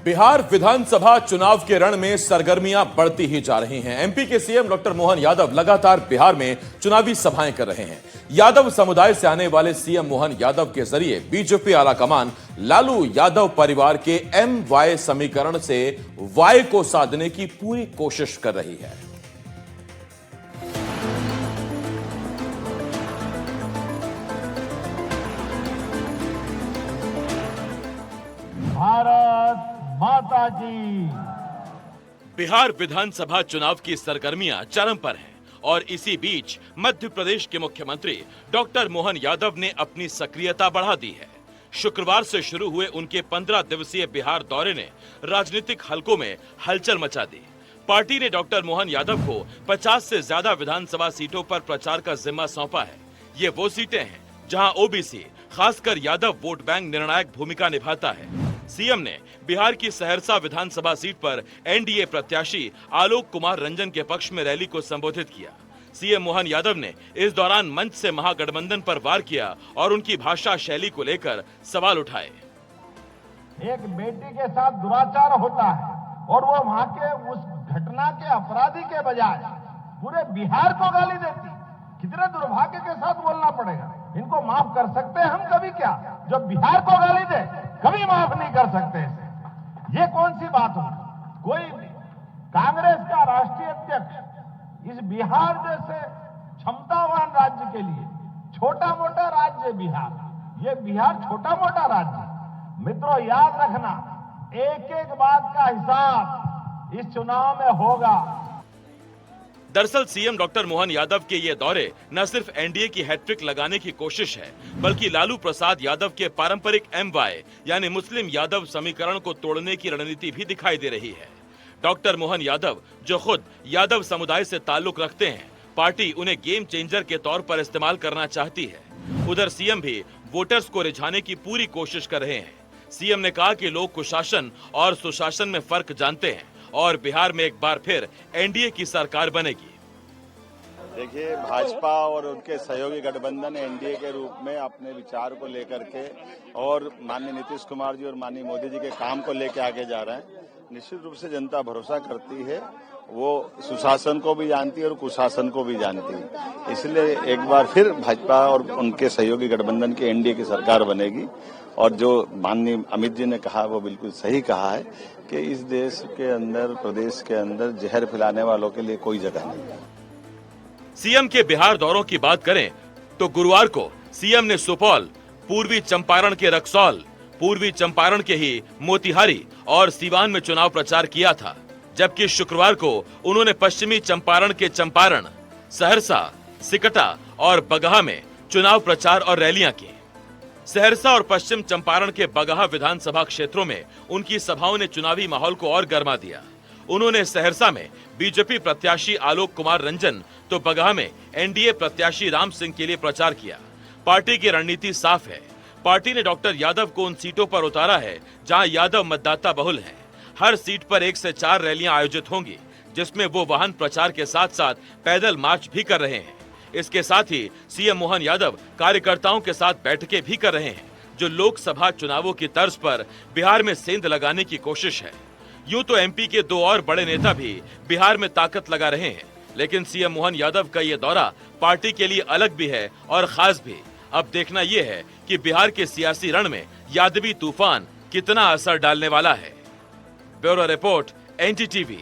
बिहार विधानसभा चुनाव के रण में सरगर्मियां बढ़ती ही जा रही हैं। एमपी के सीएम डॉक्टर मोहन यादव लगातार बिहार में चुनावी सभाएं कर रहे हैं। यादव समुदाय से आने वाले सीएम मोहन यादव के जरिए बीजेपी आलाकमान लालू यादव परिवार के MY समीकरण से Y को साधने की पूरी कोशिश कर रही है। भारत माता की। बिहार विधानसभा चुनाव की सरगर्मियां चरम पर हैं और इसी बीच मध्य प्रदेश के मुख्यमंत्री डॉक्टर मोहन यादव ने अपनी सक्रियता बढ़ा दी है। शुक्रवार से शुरू हुए उनके 15 दिवसीय बिहार दौरे ने राजनीतिक हलकों में हलचल मचा दी। पार्टी ने डॉक्टर मोहन यादव को 50 से ज्यादा विधानसभा सीटों पर प्रचार का जिम्मा सौंपा है। ये वो सीटें हैं जहां ओबीसी, खासकर यादव वोट बैंक निर्णायक भूमिका निभाता है। सीएम ने बिहार की सहरसा विधानसभा सीट पर एनडीए प्रत्याशी आलोक कुमार रंजन के पक्ष में रैली को संबोधित किया। सीएम मोहन यादव ने इस दौरान मंच से महागठबंधन पर वार किया और उनकी भाषा शैली को लेकर सवाल उठाए। एक बेटी के साथ दुराचार होता है और वो वहां के उस घटना के अपराधी के बजाय पूरे बिहार को गाली देती। कितने दुर्भाग्य के साथ बोलना पड़ेगा। इनको माफ कर सकते हैं हम कभी क्या? जो बिहार को गाली दे कभी माफ नहीं कर सकते इसे। ये कौन सी बात होगी? कोई कांग्रेस का राष्ट्रीय अध्यक्ष इस बिहार जैसे क्षमतावान राज्य के लिए, छोटा मोटा राज्य बिहार, ये बिहार छोटा मोटा राज्य। मित्रों याद रखना, एक एक बात का हिसाब इस चुनाव में होगा। दरअसल सीएम डॉक्टर मोहन यादव के ये दौरे न सिर्फ एनडीए की हैट्रिक लगाने की कोशिश है, बल्कि लालू प्रसाद यादव के पारंपरिक MY यानी मुस्लिम यादव समीकरण को तोड़ने की रणनीति भी दिखाई दे रही है। डॉक्टर मोहन यादव जो खुद यादव समुदाय से ताल्लुक रखते हैं, पार्टी उन्हें गेम चेंजर के तौर पर इस्तेमाल करना चाहती है। उधर सीएम भी वोटर्स को रिझाने की पूरी कोशिश कर रहे हैं। सीएम ने कहा कि लोग कुशासन और सुशासन में फर्क जानते हैं और बिहार में एक बार फिर एनडीए की सरकार बनेगी। देखिए, भाजपा और उनके सहयोगी गठबंधन एनडीए के रूप में अपने विचार को लेकर के और माननीय नीतीश कुमार जी और माननीय मोदी जी के काम को लेकर आगे जा रहे हैं। निश्चित रूप से जनता भरोसा करती है, वो सुशासन को भी जानती है और कुशासन को भी जानती है। इसलिए एक बार फिर भाजपा और उनके सहयोगी गठबंधन की एनडीए की सरकार बनेगी। और जो माननीय अमित जी ने कहा वो बिल्कुल सही कहा है कि इस देश के अंदर, प्रदेश के अंदर जहर फैलाने वालों के लिए कोई जगह नहीं है। सीएम के बिहार दौरों की बात करें तो गुरुवार को सीएम ने सुपौल, पूर्वी चंपारण के रक्सौल, पूर्वी चंपारण के ही मोतिहारी और सीवान में चुनाव प्रचार किया था, जबकि शुक्रवार को उन्होंने पश्चिमी चंपारण के चंपारण, सहरसा, सिकटा और बगहा में चुनाव प्रचार और रैलियां की। सहरसा और पश्चिम चंपारण के बगहा विधानसभा क्षेत्रों में उनकी सभाओं ने चुनावी माहौल को और गर्मा दिया। उन्होंने सहरसा में बीजेपी प्रत्याशी आलोक कुमार रंजन तो बगहा में एनडीए प्रत्याशी राम सिंह के लिए प्रचार किया। पार्टी की रणनीति साफ है। पार्टी ने डॉक्टर यादव को उन सीटों पर उतारा है जहां यादव मतदाता बहुल हैं। हर सीट पर 1 से 4 रैलियां आयोजित होंगी, जिसमें वो वाहन प्रचार के साथ साथ पैदल मार्च भी कर रहे हैं। इसके साथ ही सीएम मोहन यादव कार्यकर्ताओं के साथ बैठकें भी कर रहे हैं, जो लोकसभा चुनावों की तर्ज पर बिहार में सेंध लगाने की कोशिश है। यूं तो एमपी के 2 और बड़े नेता भी बिहार में ताकत लगा रहे हैं, लेकिन सीएम मोहन यादव का ये दौरा पार्टी के लिए अलग भी है और खास भी। अब देखना यह है कि बिहार के सियासी रण में यादवी तूफान कितना असर डालने वाला है। Bureau report, NDTV।